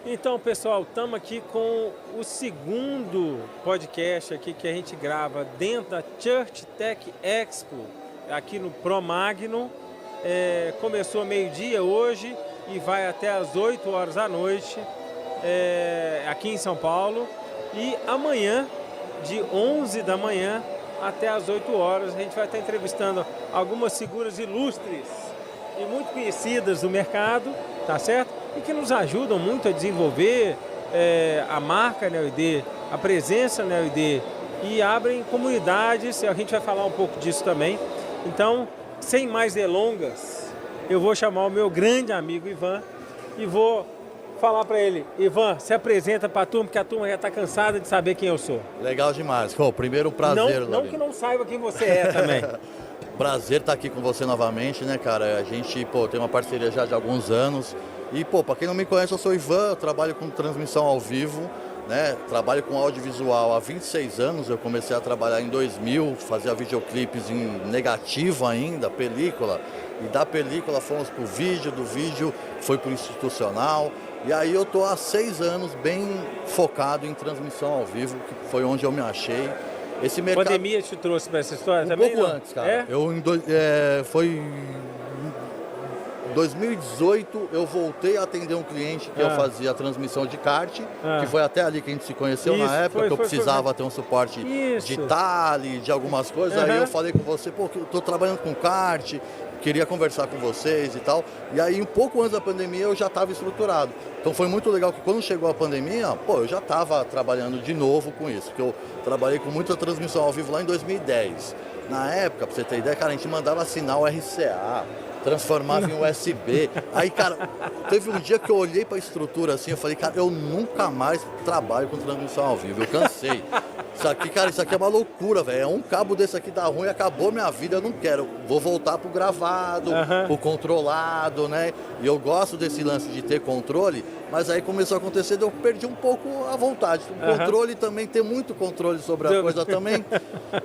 Então, pessoal, estamos aqui com o segundo podcast aqui que a gente grava dentro da Church Tech Expo, aqui no Promagno. Começou meio-dia hoje e vai até às 8 horas da noite, aqui em São Paulo. E amanhã, de 11 da manhã até às 8 horas, a gente vai estar entrevistando algumas figuras ilustres e muito conhecidas do mercado, tá certo? E que nos ajudam muito a desenvolver a marca NeoID, a presença NeoID, e abrem comunidades. A gente vai falar um pouco disso também. Então, sem mais delongas, eu vou chamar o meu grande amigo Ivan e vou falar para ele: Ivan, se apresenta para a turma, porque a turma já está cansada de saber quem eu sou. Legal demais. Primeiro, prazer. Não que não saiba quem você é também. Prazer estar aqui com você novamente, né, cara? A gente, tem uma parceria já de alguns anos. E, para quem não me conhece, eu sou o Ivan, eu trabalho com transmissão ao vivo, né? Trabalho com audiovisual há 26 anos, eu comecei a trabalhar em 2000, fazia videoclipes em negativo ainda, película. E da película fomos pro vídeo, do vídeo foi pro institucional. E aí eu tô há 6 anos bem focado em transmissão ao vivo, que foi onde eu me achei. Esse mercado... Pandemia te trouxe para essa história também? Um pouco antes, cara. Foi em 2018 eu voltei a atender um cliente que eu fazia a transmissão de kart, que foi até ali que a gente se conheceu na época, que eu precisava ter um suporte de tale, de algumas coisas. Aí eu falei com você, eu tô trabalhando com kart, queria conversar com vocês e tal. E aí, um pouco antes da pandemia, eu já estava estruturado. Então foi muito legal que quando chegou a pandemia, eu já estava trabalhando de novo com isso, porque eu trabalhei com muita transmissão ao vivo lá em 2010. Na época, pra você ter ideia, cara, a gente mandava sinal RCA, transformava em USB. Aí, cara, teve um dia que eu olhei para a estrutura assim, eu falei, cara, eu nunca mais trabalho com transmissão ao vivo, eu cansei. Isso aqui, cara, isso aqui é uma loucura, velho. É um cabo desse aqui dá ruim, acabou minha vida, eu não quero. Vou voltar pro gravado, pro controlado, né? E eu gosto desse lance de ter controle, mas aí começou a acontecer, eu perdi um pouco a vontade. O controle também, ter muito controle sobre a coisa também,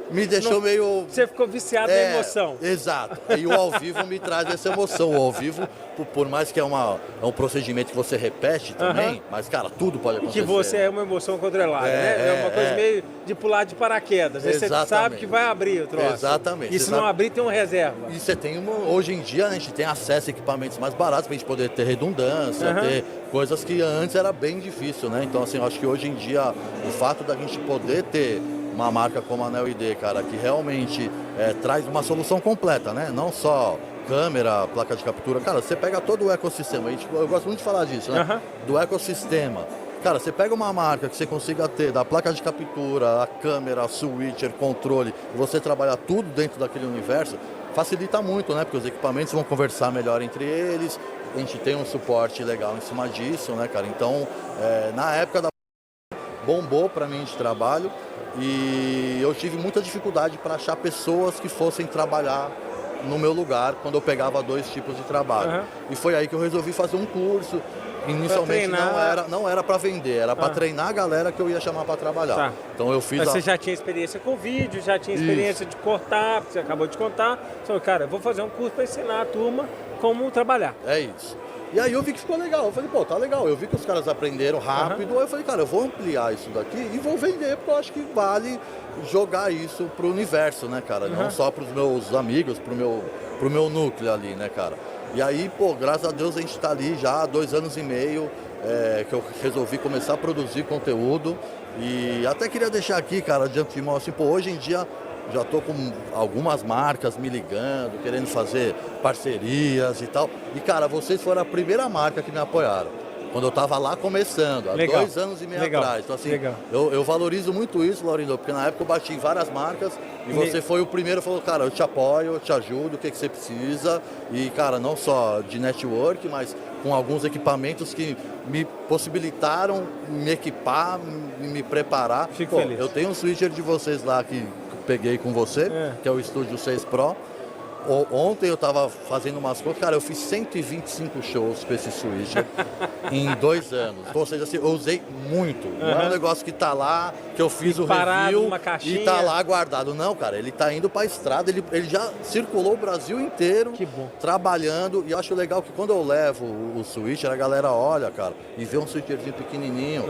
me deixou meio... Você ficou viciado na emoção. Exato. E o ao vivo me traz essa emoção. O ao vivo, por mais que é um procedimento que você repete também, mas, cara, tudo pode acontecer. E que você é uma emoção controlada, né? É uma coisa meio de pular de paraquedas. Você sabe que vai abrir o troço. Exatamente. E se não abrir, tem uma reserva. E você tem hoje em dia, né, a gente tem acesso a equipamentos mais baratos pra gente poder ter redundância, ter coisas que antes era bem difícil, né? Então, assim, eu acho que hoje em dia, o fato da gente poder ter uma marca como a NeoID, cara, que realmente traz uma solução completa, né? Não só câmera, placa de captura. Cara, você pega todo o ecossistema. Eu gosto muito de falar disso, né? Do ecossistema. Cara, você pega uma marca que você consiga ter da placa de captura, a câmera, a switcher, controle, e você trabalhar tudo dentro daquele universo, facilita muito, né? Porque os equipamentos vão conversar melhor entre eles, a gente tem um suporte legal em cima disso, né, cara? Então, na época da bombou para mim de trabalho e eu tive muita dificuldade para achar pessoas que fossem trabalhar no meu lugar quando eu pegava 2 tipos de trabalho. E foi aí que eu resolvi fazer um curso. Inicialmente não era para vender, era para treinar a galera que eu ia chamar para trabalhar. Então eu fiz. Mas você já tinha experiência com vídeo, já tinha experiência de cortar, você acabou de contar. Então, cara, eu vou fazer um curso para ensinar a turma como trabalhar. É isso. E aí eu vi que ficou legal. Eu falei, tá legal. Eu vi que os caras aprenderam rápido. Aí eu falei, cara, eu vou ampliar isso daqui e vou vender, porque eu acho que vale jogar isso pro universo, né, cara? Não só pros meus amigos, pro meu núcleo ali, né, cara? E aí, pô, graças a Deus a gente está ali já há 2 anos e meio, que eu resolvi começar a produzir conteúdo. E até queria deixar aqui, cara, de antemão, assim, pô, hoje em dia já tô com algumas marcas me ligando, querendo fazer parcerias e tal. E, cara, vocês foram a primeira marca que me apoiaram. Quando eu estava lá começando, há 2 anos e meio atrás. Então, assim, eu valorizo muito isso, Laurindo, porque na época eu bati em várias marcas e você foi o primeiro e falou, cara, eu te apoio, eu te ajudo, o que você precisa. E, cara, não só de network, mas com alguns equipamentos que me possibilitaram me equipar, me preparar. Fico feliz. Eu tenho um switcher de vocês lá que peguei com você, que é o Studio 6 Pro. Ontem eu estava fazendo umas contas, cara, eu fiz 125 shows com esse switcher em 2 anos. Ou seja, assim, eu usei muito. Não é um negócio que tá lá, que eu fiz o review e tá lá guardado. Não, cara, ele tá indo pra estrada, ele já circulou o Brasil inteiro trabalhando. E eu acho legal que quando eu levo o switcher, a galera olha, cara, e vê um switcherzinho pequenininho.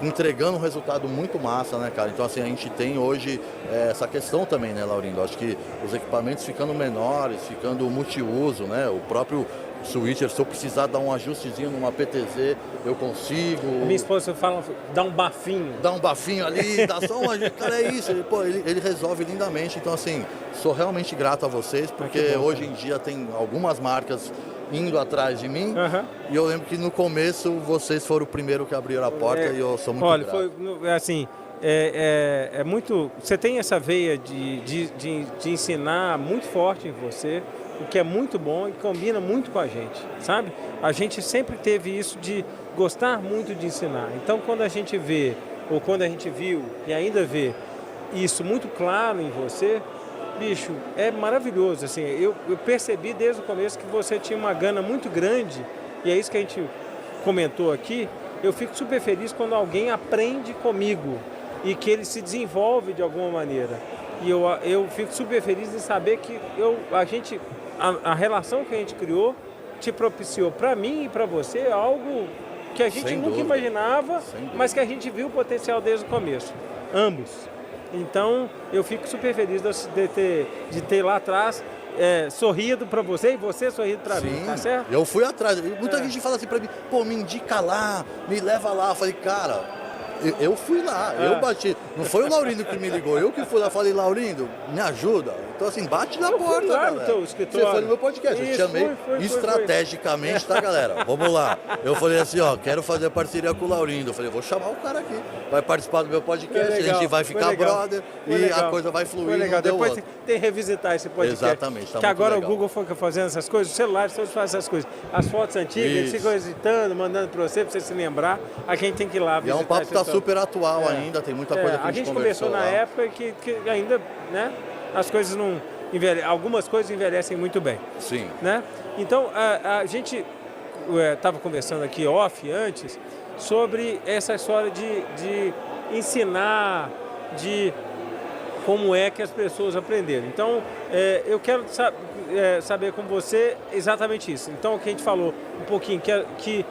Entregando um resultado muito massa, né, cara? Então, assim, a gente tem hoje essa questão também, né, Laurindo? Acho que os equipamentos ficando menores, ficando multiuso, né? O próprio switcher, se eu precisar dar um ajustezinho numa PTZ, eu consigo. Minha esposa fala, dá um bafinho. Dá um bafinho ali, dá só um ajuste. Cara, é isso. Ele resolve lindamente. Então, assim, sou realmente grato a vocês, porque hoje em dia tem algumas marcas indo atrás de mim, e eu lembro que no começo vocês foram o primeiro que abriram a porta e eu sou muito grato. Olha, foi assim, é muito... Você tem essa veia de ensinar muito forte em você, o que é muito bom e combina muito com a gente, sabe? A gente sempre teve isso de gostar muito de ensinar. Então, quando a gente vê, ou quando a gente viu e ainda vê isso muito claro em você, bicho, é maravilhoso, assim, eu percebi desde o começo que você tinha uma gana muito grande, e é isso que a gente comentou aqui. Eu fico super feliz quando alguém aprende comigo e que ele se desenvolve de alguma maneira. E eu fico super feliz em saber que a relação que a gente criou te propiciou para mim e para você algo que a gente nunca imaginava, mas que a gente viu o potencial desde o começo, ambos. Então, eu fico super feliz de ter lá atrás sorrido para você e você sorrido para mim, tá certo? Eu fui atrás. Muita gente fala assim para mim, pô, me indica lá, me leva lá. Eu falei, cara, eu fui lá, eu bati. Não foi o Laurindo que me ligou, eu que fui lá. Falei, Laurindo, me ajuda. Então, assim, bate na porta, lá no teu escritório. Você foi no meu podcast, eu te chamei estrategicamente, tá, galera? Vamos lá. Eu falei assim, ó, quero fazer parceria com o Laurindo. Eu falei, vou chamar o cara aqui, vai participar do meu podcast, a gente vai ficar brother e a coisa vai fluir. Depois tem que revisitar esse podcast. Exatamente, tá que agora legal. O Google foi fazendo essas coisas, os celulares todos fazem essas coisas. As fotos antigas, eles ficam editando, mandando para você se lembrar. A gente tem que ir lá visitar. E é um papo que tá super atual ainda, tem muita coisa que a gente conversou na época que ainda, né, as coisas não envelhecem, algumas coisas envelhecem muito bem. Sim. Né? Então, a gente estava conversando aqui antes sobre essa história de ensinar, de como é que as pessoas aprenderam. Então, eu quero saber com você exatamente isso. Então, o que a gente falou um pouquinho, que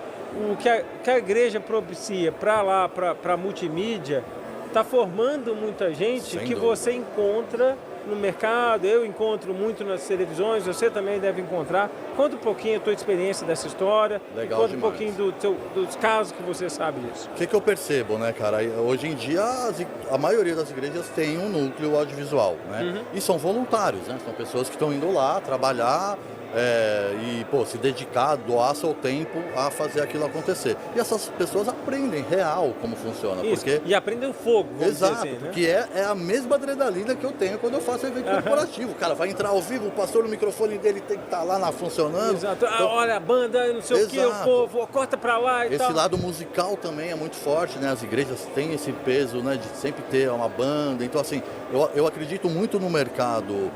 a igreja propicia para multimídia, está formando muita gente que você encontra no mercado, eu encontro muito nas televisões, você também deve encontrar. Conta um pouquinho a tua experiência dessa história, conta um pouquinho dos casos que você sabe disso. O que eu percebo, né, cara? Hoje em dia, a maioria das igrejas tem um núcleo audiovisual, né? E são voluntários, né? São pessoas que estão indo lá trabalhar e, pô, se dedicar, doar seu tempo a fazer aquilo acontecer. E essas pessoas aprendem real como funciona. Isso, porque... E aprendem o fogo, vamos dizer assim, né? Porque é a mesma adrenalina que eu tenho quando eu faço evento corporativo. O cara vai entrar ao vivo, o pastor, o microfone dele tem que estar lá funcionando. Exato. Então, olha a banda, não sei o que, o povo, corta pra lá e tal. Esse lado musical também é muito forte, né? As igrejas têm esse peso, né, de sempre ter uma banda. Então, assim, eu acredito muito no mercado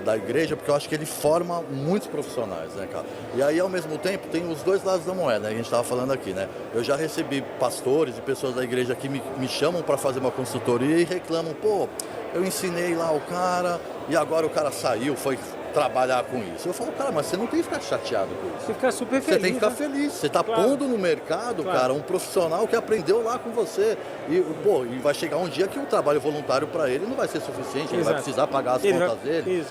da igreja, porque eu acho que ele forma muitos profissionais, né, cara? E aí, ao mesmo tempo, tem os dois lados da moeda, né, que a gente estava falando aqui, né? Eu já recebi pastores e pessoas da igreja que me chamam para fazer uma consultoria e reclamam, pô, eu ensinei lá o cara e agora o cara saiu, foi trabalhar com isso. Eu falo, cara, mas você não tem que ficar chateado com isso. Você fica super feliz. Você tem que ficar feliz. Você está pondo no mercado, cara, um profissional que aprendeu lá com você. E vai chegar um dia que o trabalho voluntário para ele não vai ser suficiente, ele vai precisar pagar as contas dele.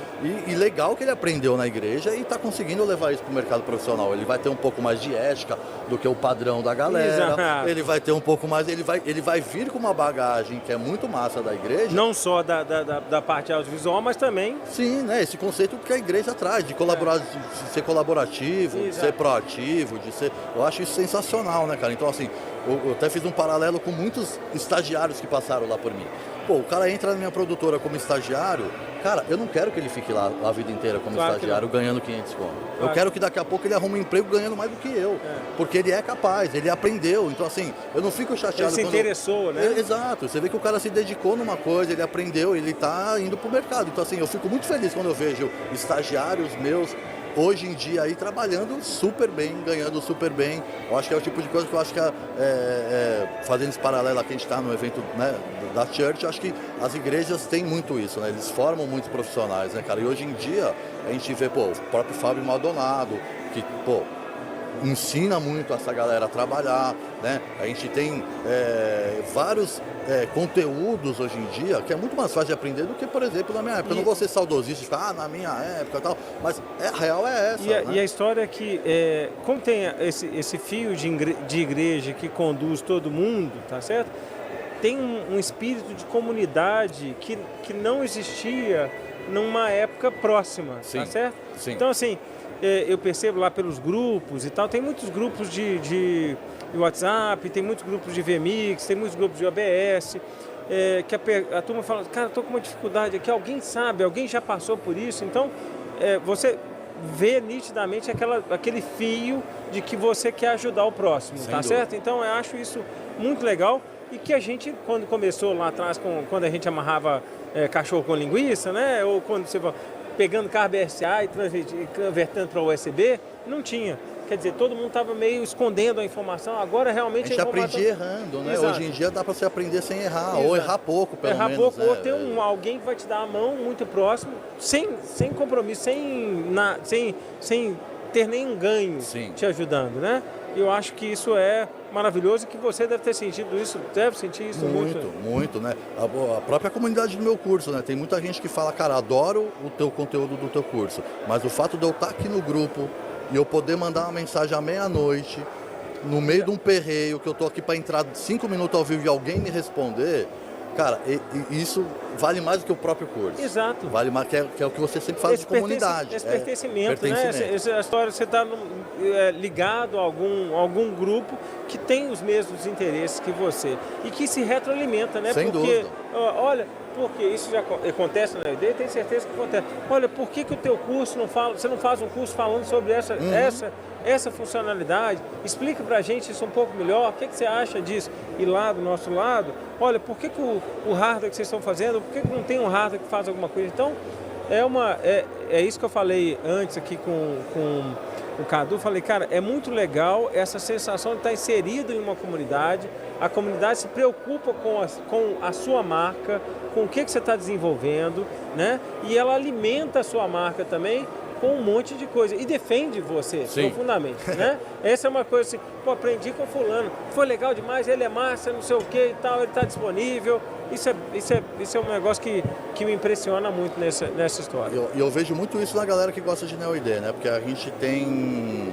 E legal que ele aprendeu na igreja e está conseguindo levar isso para o mercado profissional. Ele vai ter um pouco mais de ética do que o padrão da galera. Ele vai ter um pouco mais, ele vai vir com uma bagagem que é muito massa da igreja. Não só da parte audiovisual, mas também... Sim, né? Esse conceito que a igreja traz, de colaborar, de ser colaborativo, de ser proativo, de ser... Eu acho isso sensacional, né, cara? Então, assim, eu até fiz um paralelo com muitos estagiários que passaram lá por mim. Pô, o cara entra na minha produtora como estagiário, cara, eu não quero que ele fique lá a vida inteira como estagiário ganhando 500 conto. Eu quero que daqui a pouco ele arrume um emprego ganhando mais do que eu. Porque ele é capaz, ele aprendeu. Então, assim, eu não fico chateado. Ele se interessou, né? Exato. Você vê que o cara se dedicou numa coisa, ele aprendeu, ele tá indo pro mercado. Então, assim, eu fico muito feliz quando eu vejo estagiários meus hoje em dia aí trabalhando super bem, ganhando super bem. Eu acho que é o tipo de coisa que eu acho que fazendo esse paralelo aqui, a gente está no evento, né, da Church, eu acho que as igrejas têm muito isso, né? Eles formam muitos profissionais, né, cara? E hoje em dia a gente vê, o próprio Fábio Maldonado, que, ensina muito essa galera a trabalhar, né? A gente tem vários conteúdos hoje em dia que é muito mais fácil de aprender do que, por exemplo, na minha época. Eu não vou ser saudosista e ficar, na minha época e tal, mas a real é essa. E a história é que, como tem esse fio de igreja que conduz todo mundo, tá certo? Tem um espírito de comunidade que não existia numa época próxima, tá certo? Sim. Então, assim, eu percebo lá pelos grupos e tal, tem muitos grupos de WhatsApp, tem muitos grupos de VMix, tem muitos grupos de OBS, que a turma fala, cara, estou com uma dificuldade aqui, alguém sabe, alguém já passou por isso, então você vê nitidamente aquele fio de que você quer ajudar o próximo, tá certo? Então eu acho isso muito legal e que a gente, quando começou lá atrás, quando a gente amarrava cachorro com linguiça, né, ou quando você pegando carro BSA e convertendo para USB, não tinha. Quer dizer, todo mundo estava meio escondendo a informação, agora realmente... A gente aprendia errando, né? Exato. Hoje em dia dá para você aprender sem errar, Exato. ou errar pouco, pelo menos. Errar pouco, ou ter alguém que vai te dar a mão muito próximo, sem compromisso, sem ter nenhum ganho te ajudando, né? Eu acho que isso é maravilhoso e que você deve ter sentido isso, deve sentir isso muito. Muito, né? A própria comunidade do meu curso, né? Tem muita gente que fala, cara, adoro o teu conteúdo do teu curso, mas o fato de eu estar aqui no grupo e eu poder mandar uma mensagem à meia-noite, no meio de um perreio, que eu tô aqui para entrar 5 minutos ao vivo e alguém me responder, cara, isso vale mais do que o próprio curso. Exato. Vale mais, que é o que você sempre faz de comunidade. Esse pertencimento, né? Essa história, você está ligado a algum grupo que tem os mesmos interesses que você e que se retroalimenta, né? Sem dúvida. Olha, porque isso já acontece na ideia, tenho certeza que acontece. Olha, por que o teu curso você não faz um curso falando sobre essa funcionalidade? Explica pra gente isso um pouco melhor, o que você acha disso? E lá do nosso lado, olha, por que o hardware que vocês estão fazendo, por que não tem um hardware que faz alguma coisa? Então, é isso que eu falei antes aqui com o Cadu, falei, cara, é muito legal essa sensação de estar inserido em uma comunidade, a comunidade se preocupa com a sua marca, com o que você está desenvolvendo, né? E ela alimenta a sua marca também com um monte de coisa e defende você profundamente, né? Essa é uma coisa assim, aprendi com fulano, foi legal demais, ele é massa, não sei o que e tal, ele está disponível. Isso é um negócio que me impressiona muito nessa história. Eu vejo muito isso na galera que gosta de NeoID, né? Porque a gente tem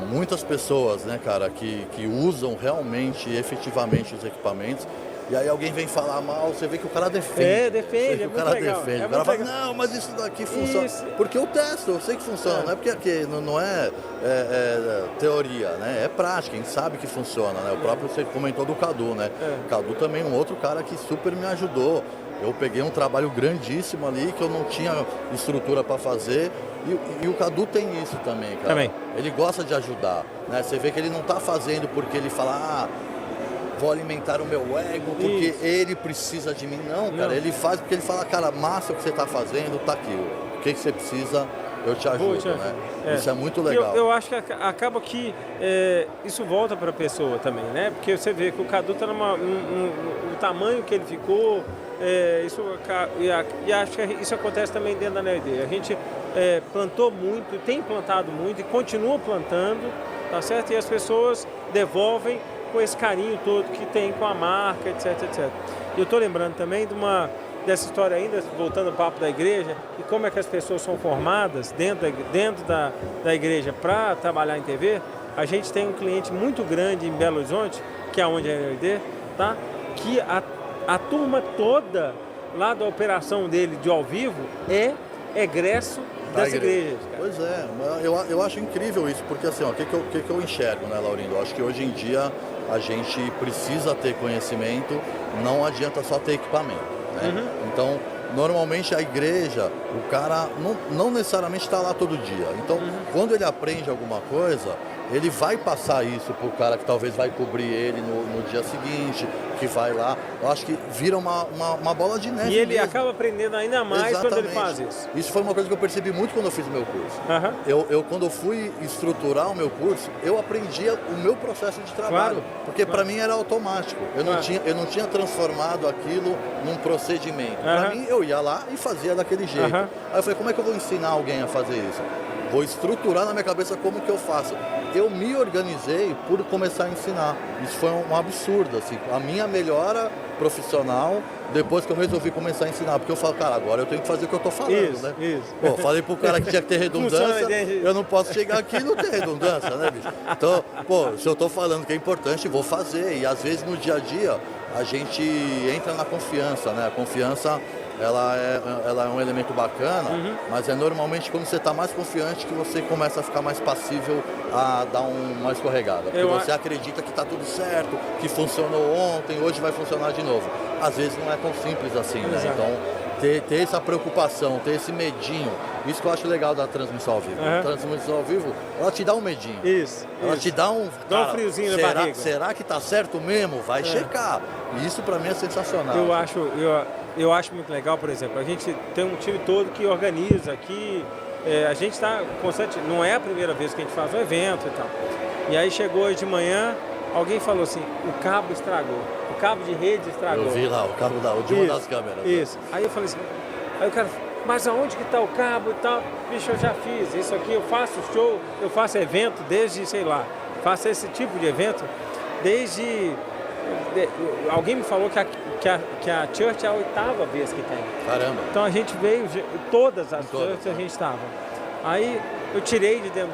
muitas pessoas, né, cara, que usam realmente, efetivamente os equipamentos. E aí alguém vem falar mal, você vê que o cara defende. Defende, o cara defende. O cara fala, não, mas isso daqui funciona. Porque eu testo, eu sei que funciona. Não é porque não é teoria, né? É prática, a gente sabe que funciona, né? O próprio, você comentou do Cadu, né? O Cadu também, um outro cara que super me ajudou. Eu peguei um trabalho grandíssimo ali, que eu não tinha estrutura para fazer. E o Cadu tem isso também, cara. Também. Ele gosta de ajudar, né? Você vê que ele não está fazendo porque ele fala, vou alimentar o meu ego, porque ele precisa de mim. Não, cara, ele faz porque ele fala, cara, massa o que você está fazendo, tá aqui. O que você precisa, eu te ajudo, né? Isso é muito legal. Eu acho que acaba que isso volta para a pessoa também, né? Porque você vê que o Cadu está o tamanho que ele ficou, e acho que isso acontece também dentro da NeoID. A gente plantou muito, tem plantado muito e continua plantando, tá certo? E as pessoas devolvem com esse carinho todo que tem com a marca, etc, etc. E eu estou lembrando também dessa história ainda, voltando ao papo da igreja, e como é que as pessoas são formadas dentro da igreja para trabalhar em TV. A gente tem um cliente muito grande em Belo Horizonte, que é onde é a NeoID, tá? Que a turma toda lá da operação dele de ao vivo é egresso das igrejas. Cara. Pois é, eu acho incrível isso, porque assim, o que eu enxergo, né, Laurindo? Eu acho que hoje em dia a gente precisa ter conhecimento, não adianta só ter equipamento, né? Uhum. Então, normalmente a igreja, o cara não necessariamente está lá todo dia. Então, quando ele aprende alguma coisa, ele vai passar isso para o cara que talvez vai cobrir ele no dia seguinte, que vai lá. Eu acho que vira uma bola de neve. E ele mesmo acaba aprendendo ainda mais. Exatamente. Quando ele faz isso. Isso foi uma coisa que eu percebi muito quando eu fiz o meu curso. Uhum. Quando eu fui estruturar o meu curso, eu aprendia o meu processo de trabalho. Claro. Porque para mim era automático. Eu não tinha transformado aquilo num procedimento. Uhum. Para mim, eu ia lá e fazia daquele jeito. Uhum. Aí eu falei, como é que eu vou ensinar alguém a fazer isso? Vou estruturar na minha cabeça como que eu faço. Eu me organizei por começar a ensinar. Isso foi um absurdo, assim. A minha melhora profissional depois que eu resolvi começar a ensinar. Porque eu falo, cara, agora eu tenho que fazer o que eu tô falando, isso, né? Isso. Pô, falei pro cara que tinha que ter redundância, eu não posso chegar aqui e não ter redundância, né, bicho? Então, pô, se eu tô falando que é importante, vou fazer. E às vezes no dia a dia a gente entra na confiança, né? A confiança... Ela é um elemento bacana, mas é normalmente quando você está mais confiante que você começa a ficar mais passível a dar uma escorregada. Porque você acredita que está tudo certo, que funcionou ontem, hoje vai funcionar de novo. Às vezes não é tão simples assim, né? Exato. Então, ter essa preocupação, ter esse medinho, isso que eu acho legal da transmissão ao vivo. A transmissão ao vivo, ela te dá um medinho. Ela te dá um... Dá um friozinho na barriga. Será que tá certo mesmo? Vai checar. E isso para mim é sensacional. Eu acho muito legal, por exemplo, a gente tem um time todo que organiza, a gente está constante, não é a primeira vez que a gente faz um evento e tal. E aí chegou hoje de manhã, alguém falou assim, o cabo estragou, o cabo de rede estragou. Eu vi lá, o cabo de uma das câmeras. Isso, aí eu falei assim, aí o cara, mas aonde que está o cabo e tal? Bicho, eu já fiz isso aqui, eu faço show, eu faço evento desde, sei lá, faço esse tipo de evento desde... Alguém me falou que a Church é a 8ª vez que tem. Caramba. Então a gente veio, todas as Churches a gente estava. Aí eu tirei de dentro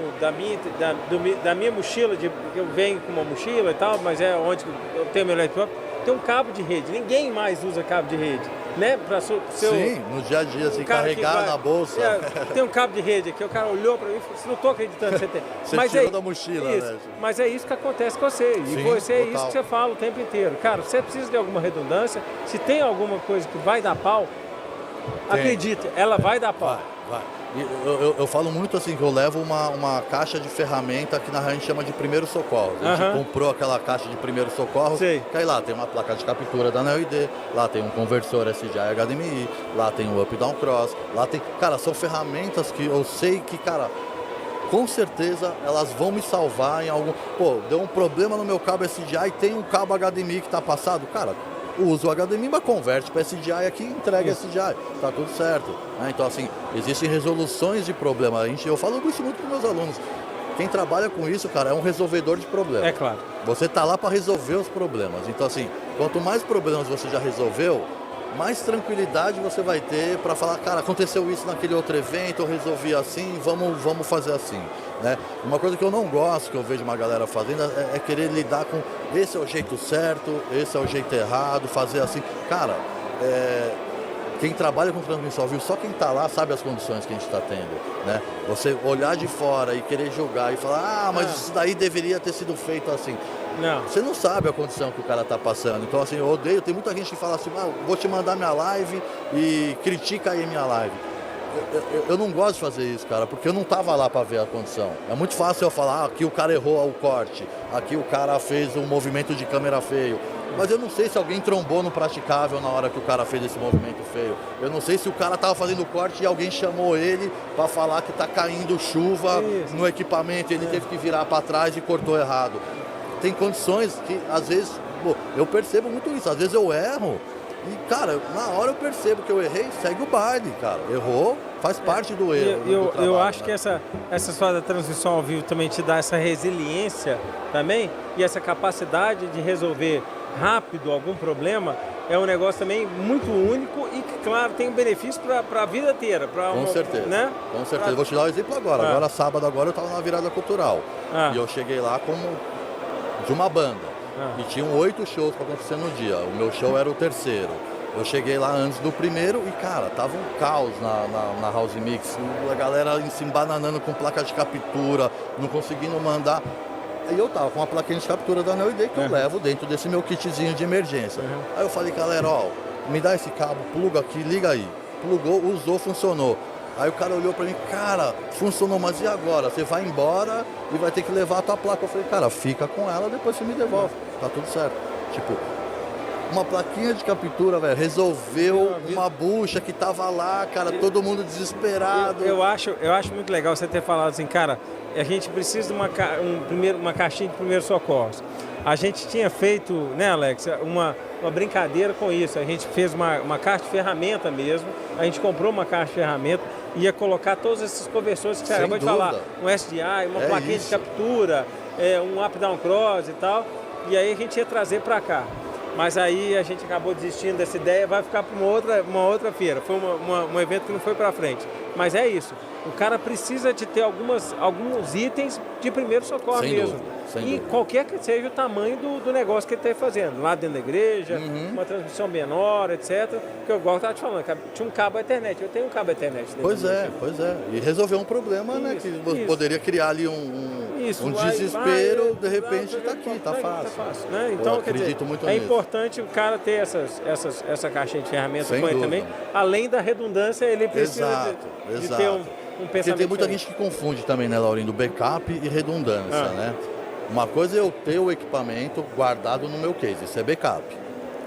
da minha mochila, eu venho com uma mochila e tal, mas é onde eu tenho meu laptop, tem um cabo de rede. Ninguém mais usa cabo de rede, né? Sim, no dia a dia, assim, carregar na bolsa. Tem um cabo de rede aqui, o cara olhou para mim e falou, você não estou acreditando que você tem. Você tirou da mochila, isso, né? Mas é isso que acontece com você. Sim, e você é total. isso que você fala o tempo inteiro. Cara, você precisa de alguma redundância, se tem alguma coisa que vai dar pau, acredite, ela vai dar pau. Vai. Eu falo muito assim, que eu levo uma caixa de ferramenta que na real a gente chama de primeiro socorro. A gente comprou aquela caixa de primeiro socorro, que aí lá tem uma placa de captura da NeoID, lá tem um conversor SDI HDMI, lá tem o Up Down Cross, lá tem... Cara, são ferramentas que eu sei que, cara, com certeza elas vão me salvar em algum... Pô, deu um problema no meu cabo SDI e tem um cabo HDMI que tá passado, cara... Usa o HDMI, mas converte para SDI aqui e entrega SDI. Tá tudo certo. Então, assim, existem resoluções de problema. Eu falo isso muito com meus alunos. Quem trabalha com isso, cara, é um resolvedor de problemas. É claro. Você tá lá para resolver os problemas. Então, assim, quanto mais problemas você já resolveu, mais tranquilidade você vai ter para falar, cara, aconteceu isso naquele outro evento, eu resolvi assim, vamos fazer assim, né? Uma coisa que eu não gosto, que eu vejo uma galera fazendo, é querer lidar com esse é o jeito certo, esse é o jeito errado, fazer assim. Cara, quem trabalha com transmissão ao vivo, só quem está lá sabe as condições que a gente está tendo, né? Você olhar de fora e querer julgar e falar, mas isso daí deveria ter sido feito assim. Não. Você não sabe a condição que o cara está passando. Então, assim, eu odeio. Tem muita gente que fala assim, vou te mandar minha live e critica aí minha live. eu não gosto de fazer isso, cara, porque eu não tava lá para ver a condição. É muito fácil eu falar, aqui o cara errou o corte, aqui o cara fez um movimento de câmera feio. Mas eu não sei se alguém trombou no praticável na hora que o cara fez esse movimento feio. Eu não sei se o cara tava fazendo o corte e alguém chamou ele para falar que tá caindo chuva no equipamento e ele teve que virar para trás e cortou errado. Tem condições que, às vezes, eu percebo muito isso. Às vezes eu erro e, cara, na hora eu percebo que eu errei, segue o baile, cara. Errou, faz parte do erro. Eu acho que essa história da transmissão ao vivo também te dá essa resiliência também e essa capacidade de resolver rápido algum problema. É um negócio também muito único e que, claro, tem um benefício para a vida inteira. Com certeza, né? Com certeza. Vou te dar um exemplo agora. Agora, sábado, eu estava na virada cultural. E eu cheguei lá como de uma banda. E tinham 8 shows para acontecer no dia. O meu show era o terceiro. Eu cheguei lá antes do primeiro e, cara, tava um caos na House Mix. A galera se embananando com placa de captura, não conseguindo mandar. Aí eu tava com uma plaquinha de captura da Neo-ID que eu levo dentro desse meu kitzinho de emergência. Aí eu falei, galera, ó, me dá esse cabo, pluga aqui, liga aí. Plugou, usou, funcionou. Aí o cara olhou pra mim, cara, funcionou, mas e agora? Você vai embora e vai ter que levar a tua placa. Eu falei, cara, fica com ela, depois você me devolve. Tá tudo certo. Tipo, uma plaquinha de captura, velho, resolveu uma bucha que tava lá, cara, todo mundo desesperado. Eu acho muito legal você ter falado assim, cara, a gente precisa de uma caixinha de primeiros socorros. A gente tinha feito, né, Alex, uma brincadeira com isso. A gente fez uma caixa de ferramenta mesmo, a gente comprou uma caixa de ferramenta, ia colocar todos esses conversores que você acabou de falar, um SDI, uma plaquinha de captura, um up-down cross e tal, e aí a gente ia trazer para cá. Mas aí a gente acabou desistindo dessa ideia, vai ficar para uma outra feira. Foi um evento que não foi para frente. Mas é isso. O cara precisa de ter alguns itens de primeiro socorro mesmo. E qualquer que seja o tamanho do negócio que ele está fazendo. Lá dentro da igreja, uma transmissão menor, etc. Porque igual eu estava te falando, tinha um cabo Ethernet. Eu tenho um cabo Ethernet. Pois é. E resolveu um problema, né? Que poderia criar ali um desespero, de repente está aqui, está fácil. Né? Então, quer dizer, muito é importante o cara ter essa caixinha de ferramentas com ele também. Além da redundância, ele precisa de ter um pensamento. Porque tem muita gente que confunde também, né, Laurindo, backup e redundância, né? Uma coisa é eu ter o equipamento guardado no meu case, isso é backup.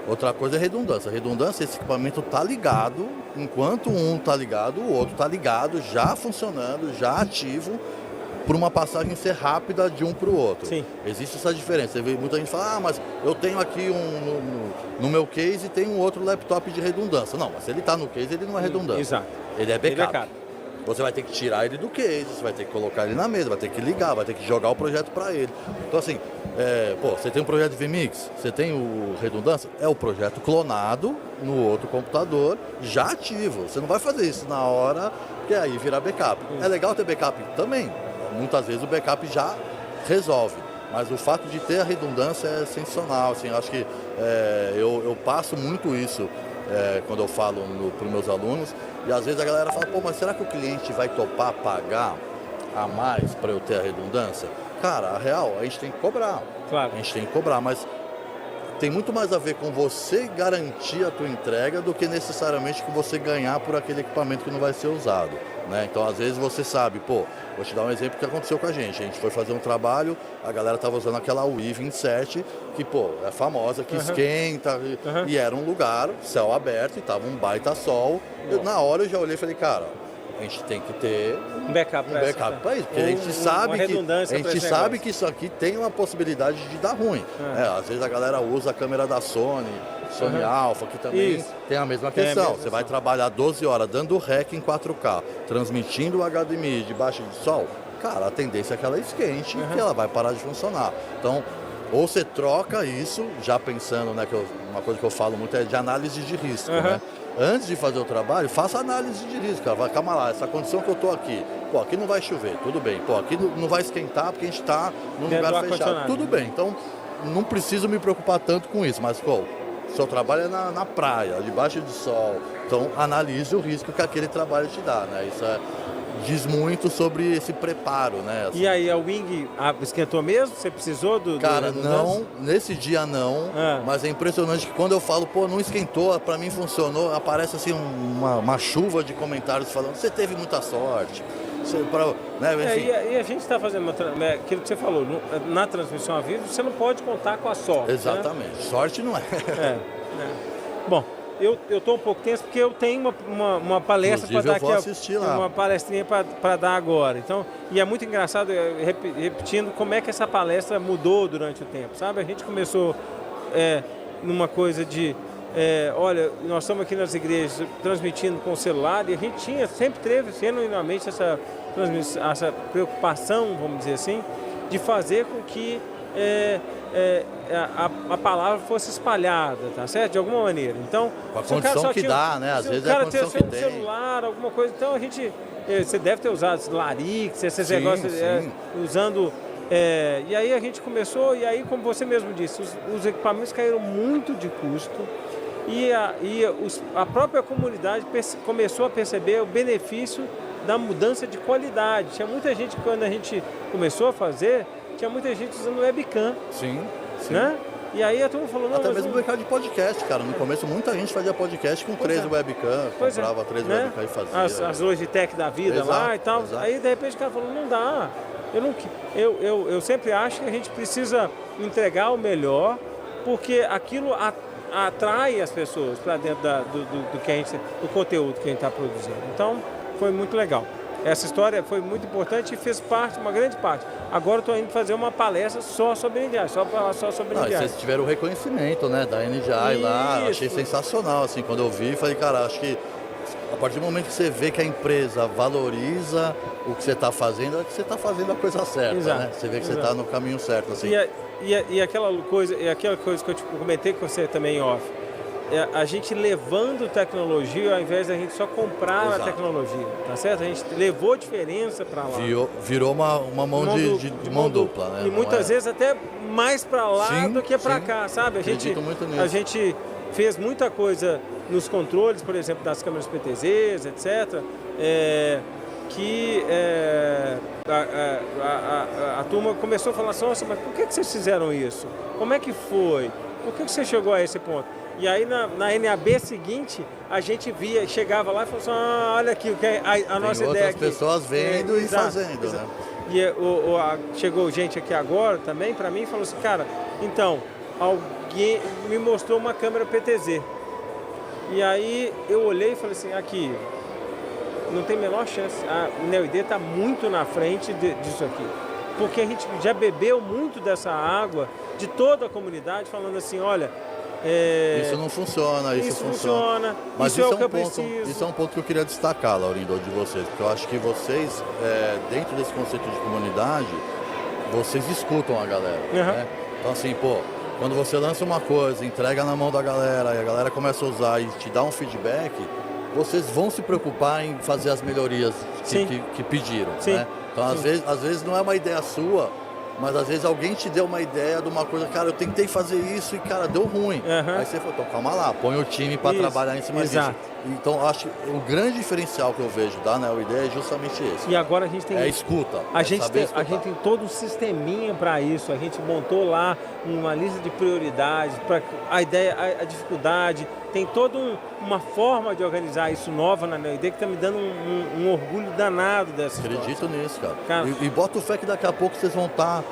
Outra coisa é redundância. Redundância, esse equipamento está ligado, enquanto um está ligado, o outro está ligado, já funcionando, já ativo, por uma passagem ser rápida de um para o outro. Sim. Existe essa diferença. Você vê muita gente fala, mas eu tenho aqui no meu case tem um outro laptop de redundância. Não, mas se ele está no case, ele não é redundância. Exato. Ele é backup. Você vai ter que tirar ele do case, você vai ter que colocar ele na mesa, vai ter que ligar, vai ter que jogar o projeto para ele. Então assim, você tem um projeto de VMix, você tem o redundância, é o projeto clonado no outro computador, já ativo. Você não vai fazer isso na hora, porque aí vira backup. É legal ter backup também. Muitas vezes o backup já resolve. Mas o fato de ter a redundância é sensacional. Assim, acho que eu passo muito isso quando eu falo para os meus alunos. E às vezes a galera fala, pô, mas será que o cliente vai topar pagar a mais para eu ter a redundância? Cara, a real, a gente tem que cobrar. Claro. A gente tem que cobrar, mas tem muito mais a ver com você garantir a tua entrega do que necessariamente com você ganhar por aquele equipamento que não vai ser usado. Né? Então, às vezes você sabe, vou te dar um exemplo que aconteceu com a gente. A gente foi fazer um trabalho, a galera estava usando aquela Wii 27, que, é famosa, que esquenta, e era um lugar, céu aberto, e tava um baita sol. Na hora eu já olhei e falei, cara, a gente tem que ter um backup para isso, porque a gente sabe que isso aqui tem uma possibilidade de dar ruim. Às vezes a galera usa a câmera da Sony Alpha, que também tem a mesma questão. Você vai trabalhar 12 horas dando rec em 4K, transmitindo o HDMI debaixo de sol, cara, a tendência é que ela esquente e ela vai parar de funcionar. Então, ou você troca isso, já pensando, né, uma coisa que eu falo muito é de análise de risco, né? Antes de fazer o trabalho, faça análise de risco, cara. Calma lá, essa condição que eu tô aqui, aqui não vai chover, tudo bem. Aqui não vai esquentar porque a gente está num lugar fechado, tudo bem. Então, não preciso me preocupar tanto com isso, mas, seu trabalho é na praia, debaixo de sol. Então, analise o risco que aquele trabalho te dá, né? Isso diz muito sobre esse preparo, né? Assim. E aí a wing esquentou mesmo? Você precisou do... Cara, não, nesse dia não, mas é impressionante que quando eu falo, pô, não esquentou, pra mim funcionou, aparece assim uma chuva de comentários falando, você teve muita sorte. E a gente está fazendo aquilo que você falou, na transmissão ao vivo, você não pode contar com a sorte. Exatamente, né? Sorte não é. Bom, eu estou um pouco tenso porque eu tenho uma palestra para dar aqui, uma palestrinha para dar agora. Então, e é muito engraçado, repetindo, como é que essa palestra mudou durante o tempo, sabe? A gente começou numa coisa de, olha, nós estamos aqui nas igrejas transmitindo com o celular e a gente sempre teve genuinamente essa preocupação, vamos dizer assim, de fazer com que a palavra fosse espalhada, tá certo? De alguma maneira. Então, com a condição que dá, né? Às vezes é a condição que tem. Celular, alguma coisa, então a gente... Você deve ter usado Larix, esses negócios, usando... e aí a gente começou, e aí, como você mesmo disse, os equipamentos caíram muito de custo e a própria comunidade começou a perceber o benefício da mudança de qualidade. Tinha muita gente, quando a gente começou a fazer, tinha muita gente usando webcam. Sim. Né? E aí a turma falou... Até mesmo no mercado de podcast, cara. No começo muita gente fazia podcast com 13 webcam, comprava 13 webcam e fazia. As Logitech da vida lá e tal. Exato. Aí de repente o cara falou, não dá. Eu sempre acho que a gente precisa entregar o melhor, porque aquilo atrai as pessoas para dentro do conteúdo que a gente está produzindo. Então, foi muito legal. Essa história foi muito importante e fez uma grande parte. Agora eu estou indo fazer uma palestra só sobre NDI, só sobre NDI. Vocês tiveram o reconhecimento, né, da NDI lá, achei sensacional, assim, quando eu vi, falei, cara, acho que a partir do momento que você vê que a empresa valoriza o que você está fazendo, é que você está fazendo a coisa certa, né? Você vê que você está no caminho certo, assim. E aquela coisa que eu te comentei com você também, off, a gente levando tecnologia ao invés da gente só comprar a tecnologia, tá certo? A gente levou diferença para lá. Virou uma mão de mão dupla, né? E muitas vezes até mais para lá do que para cá, sabe? A gente fez muita coisa nos controles, por exemplo, das câmeras PTZs, etc., que a turma começou a falar assim, nossa, mas por que vocês fizeram isso? Como é que foi? Por que você chegou a esse ponto? E aí na NAB seguinte, a gente chegava lá e falava assim, olha aqui o que a nossa ideia aqui. Outras pessoas vendo e fazendo, né? E chegou gente aqui agora também para mim e falou assim, cara, então, alguém me mostrou uma câmera PTZ. E aí eu olhei e falei assim, aqui, não tem a menor chance, a NeoID está muito na frente disso aqui. Porque a gente já bebeu muito dessa água de toda a comunidade, falando assim, olha... isso não funciona, isso funciona. Mas isso é o que eu preciso. Isso é um ponto que eu queria destacar, Laurindo, de vocês, porque eu acho que vocês, dentro desse conceito de comunidade, vocês escutam a galera. Né? Então assim, quando você lança uma coisa, entrega na mão da galera e a galera começa a usar e te dá um feedback, vocês vão se preocupar em fazer as melhorias que pediram. Né? Então às vezes não é uma ideia sua, mas às vezes alguém te deu uma ideia de uma coisa, cara, eu tentei fazer isso e, cara, deu ruim. Aí você falou, então calma lá, põe o time para trabalhar em cima disso. Então, acho que o grande diferencial que eu vejo da NeoID é justamente esse. E agora a gente tem... escuta. A gente tem todo um sisteminha para isso. A gente montou lá uma lista de prioridades, para a ideia, a dificuldade. Tem toda uma forma de organizar isso nova na NeoID que está me dando um orgulho danado dessa Acredito nisso, cara. E bota o fé que daqui a pouco vocês vão estar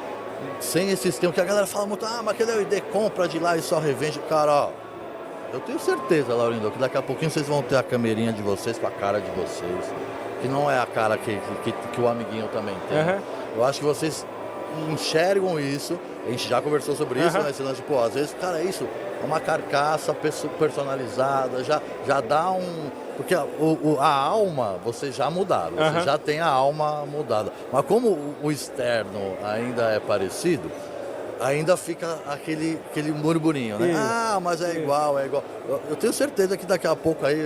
sem esse sistema, que a galera fala muito, mas que a NeoID compra de lá e só revende. Cara, eu tenho certeza, Laurindo, que daqui a pouquinho vocês vão ter a camerinha de vocês com a cara de vocês, que não é a cara que o amiguinho também tem. Eu acho que vocês enxergam isso, a gente já conversou sobre isso, né? Esse lance, às vezes, cara, isso é uma carcaça personalizada, já dá porque a alma, vocês já mudaram, vocês já têm a alma mudada. Mas como o externo ainda é parecido, ainda fica aquele murmurinho, né? Mas é igual. Eu tenho certeza que daqui a pouco aí,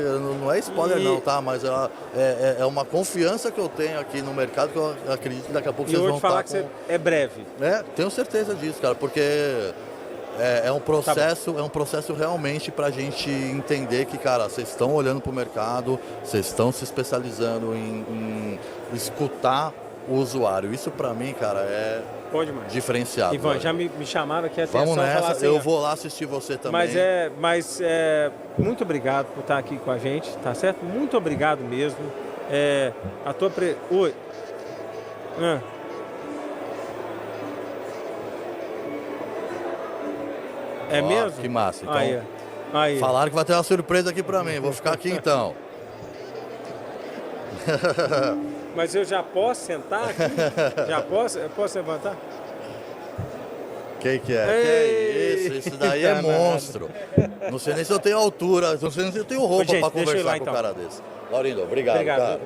não é spoiler não, tá? Mas é uma confiança que eu tenho aqui no mercado, que eu acredito que daqui a pouco vocês vão estar que é breve. Tenho certeza disso, cara, porque É um processo realmente para a gente entender que, cara, vocês estão olhando para o mercado, vocês estão se especializando em escutar o usuário. Isso para mim, cara, é diferenciado. Ivan, já me chamaram aqui até Vamos nessa, falar assim, eu vou lá assistir você também. Mas muito obrigado por estar aqui com a gente, tá certo? Muito obrigado mesmo. A tua Oi. Mesmo? Que massa. Então, aí. Falaram que vai ter uma surpresa aqui pra mim. Vou ficar aqui então. Mas eu já posso sentar aqui? Já posso? Eu posso levantar? Que é? Que é isso? Isso daí é monstro. Não sei nem se eu tenho altura, não sei nem se eu tenho roupa pra conversar com um cara desse. Laurindo, obrigado, cara.